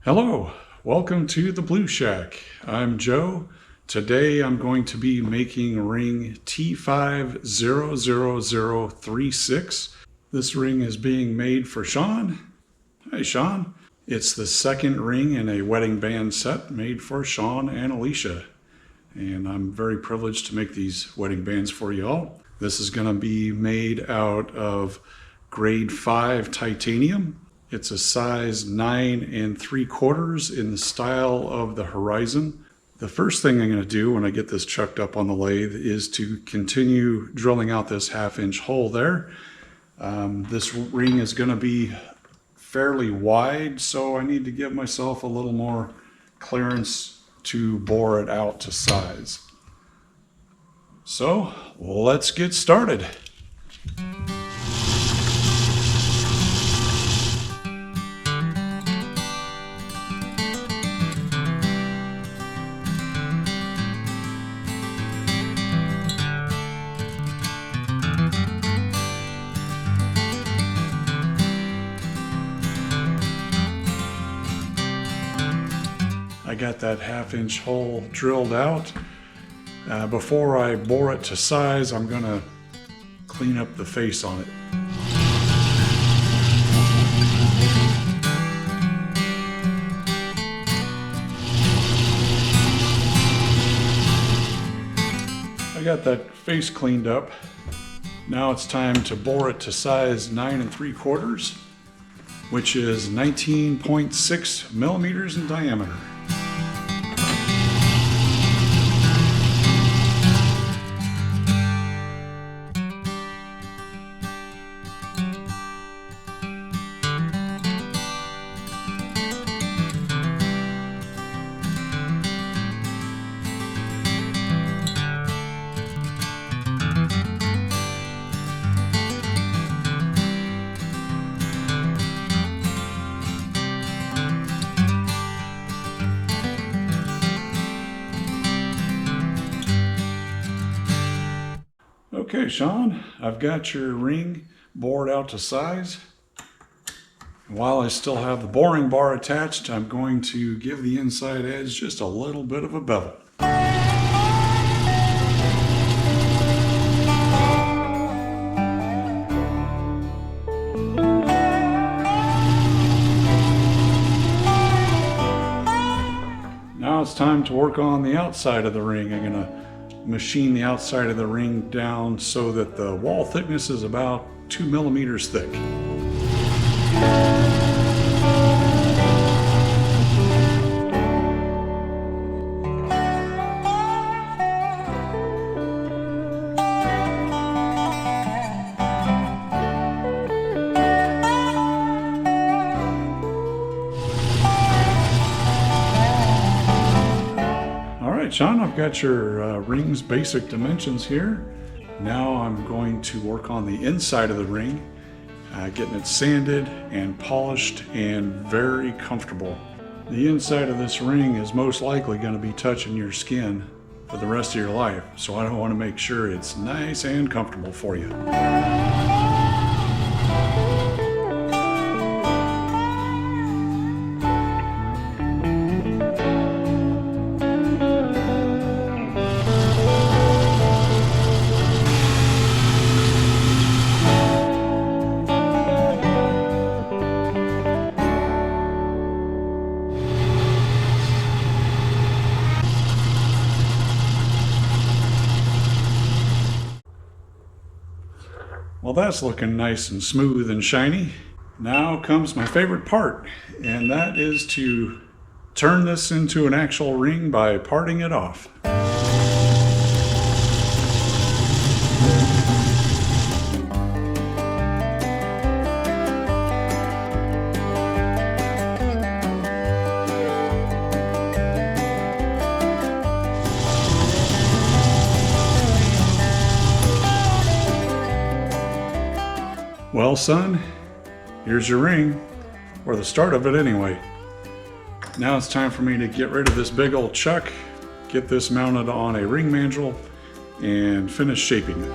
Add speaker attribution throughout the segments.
Speaker 1: Hello, welcome to the Blue Shack. I'm Joe. Today I'm going to be making ring T500036. This ring is being made for Shawn. Hi Shawn. It's the second ring in a wedding band set made for Shawn and Alicia. And I'm very privileged to make these wedding bands for y'all. This is going to be made out of grade 5 titanium. It's a size 9 3/4 in the style of the Horizon. The first thing I'm going to do when I get this chucked up on the lathe is to continue drilling out this 1/2 inch hole there. This ring is going to be fairly wide, so I need to give myself a little more clearance to bore it out to size. So let's get started. I got that 1/2 inch hole drilled out. Before I bore it to size, I'm going to clean up the face on it. I got that face cleaned up. Now it's time to bore it to size 9 3/4, which is 19.6 millimeters in diameter. Okay, Shawn, I've got your ring bored out to size. While I still have the boring bar attached, I'm going to give the inside edge just a little bit of a bevel. Now it's time to work on the outside of the ring. I'm going to machine the outside of the ring down so that the wall thickness is about 2 millimeters thick. Shawn, I've got your ring's basic dimensions here. Now I'm going to work on the inside of the ring, getting it sanded and polished and very comfortable. The inside of this ring is most likely going to be touching your skin for the rest of your life, so I want to make sure it's nice and comfortable for you. Well, that's looking nice and smooth and shiny. Now comes my favorite part, and that is to turn this into an actual ring by parting it off. Well, son, here's your ring, or the start of it anyway. Now it's time for me to get rid of this big old chuck, get this mounted on a ring mandrel, and finish shaping it.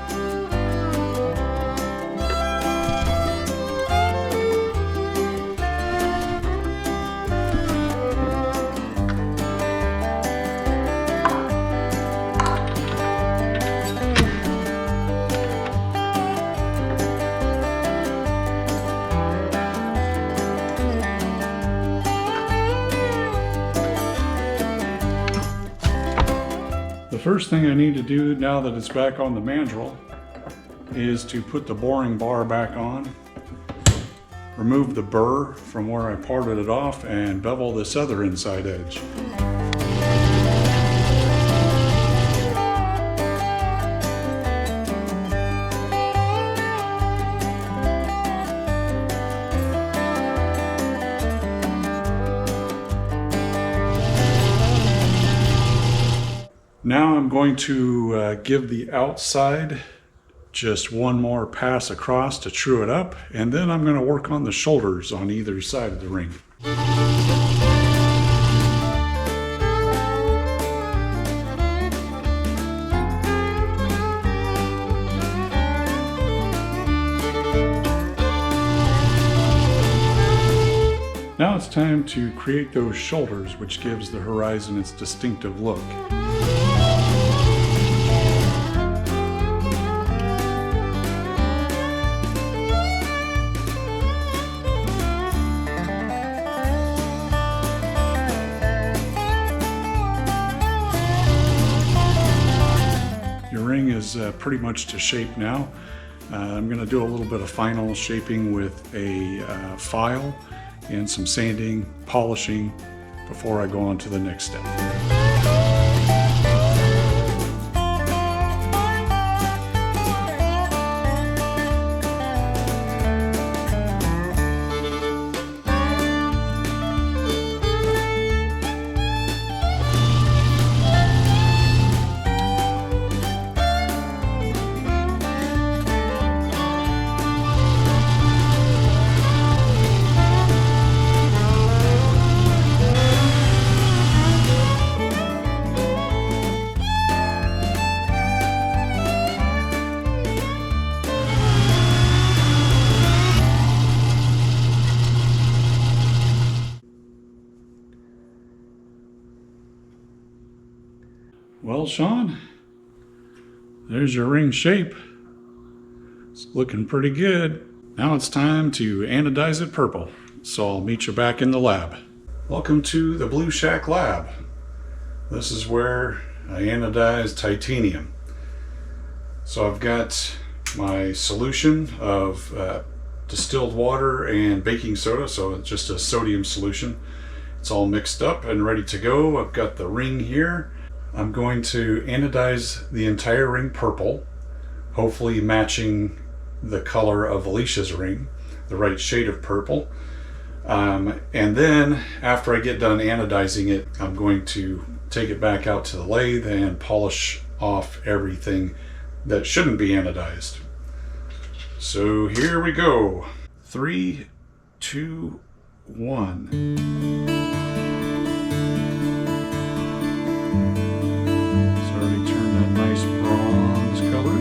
Speaker 1: first thing I need to do now that it's back on the mandrel is to put the boring bar back on, remove the burr from where I parted it off, and bevel this other inside edge. Now I'm going to give the outside just one more pass across to true it up, and then I'm going to work on the shoulders on either side of the ring. Now it's time to create those shoulders, which gives the horizon its distinctive look. Is pretty much to shape now. I'm going to do a little bit of final shaping with a file and some sanding, polishing before I go on to the next step. Well, Shawn, there's your ring shape. It's looking pretty good. Now it's time to anodize it purple, so I'll meet you back in the lab. Welcome to the Blue Shack lab. This is where I anodize titanium. So I've got my solution of distilled water and baking soda, so it's just a sodium solution. It's all mixed up and ready to go. I've got the ring here. I'm going to anodize the entire ring purple, hopefully matching the color of Alicia's ring, the right shade of purple. And then after I get done anodizing it, I'm going to take it back out to the lathe and polish off everything that shouldn't be anodized. So here we go. 3, 2, 1. Nice bronze color.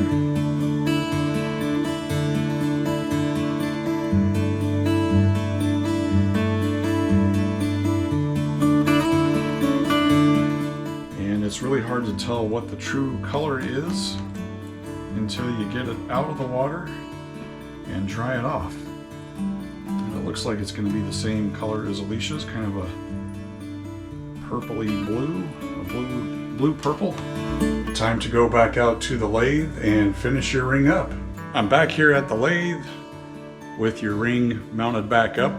Speaker 1: And it's really hard to tell what the true color is until you get it out of the water and dry it off. And it looks like it's going to be the same color as Alicia's, kind of a purpley blue, a blue purple. Time to go back out to the lathe and finish your ring up. I'm back here at the lathe with your ring mounted back up.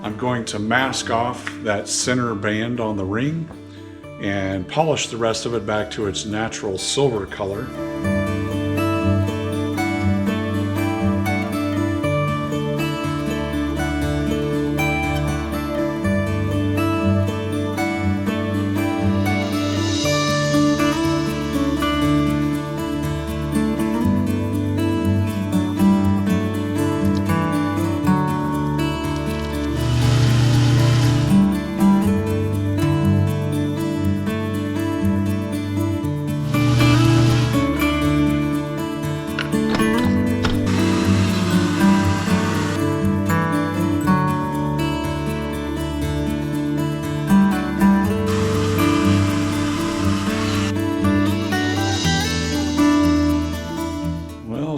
Speaker 1: I'm going to mask off that center band on the ring and polish the rest of it back to its natural silver color.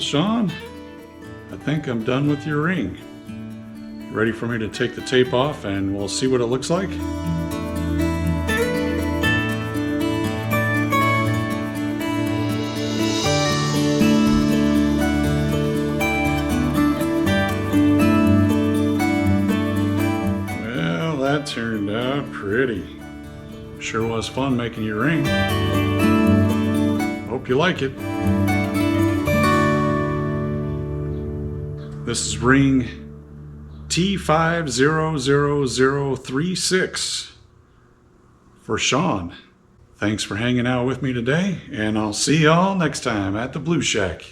Speaker 1: Shawn, I think I'm done with your ring. Ready for me to take the tape off and we'll see what it looks like? Pretty. Sure was fun making your ring. Hope you like it. This is ring T500036 for Shawn. Thanks for hanging out with me today, and I'll see y'all next time at the Blue Shack.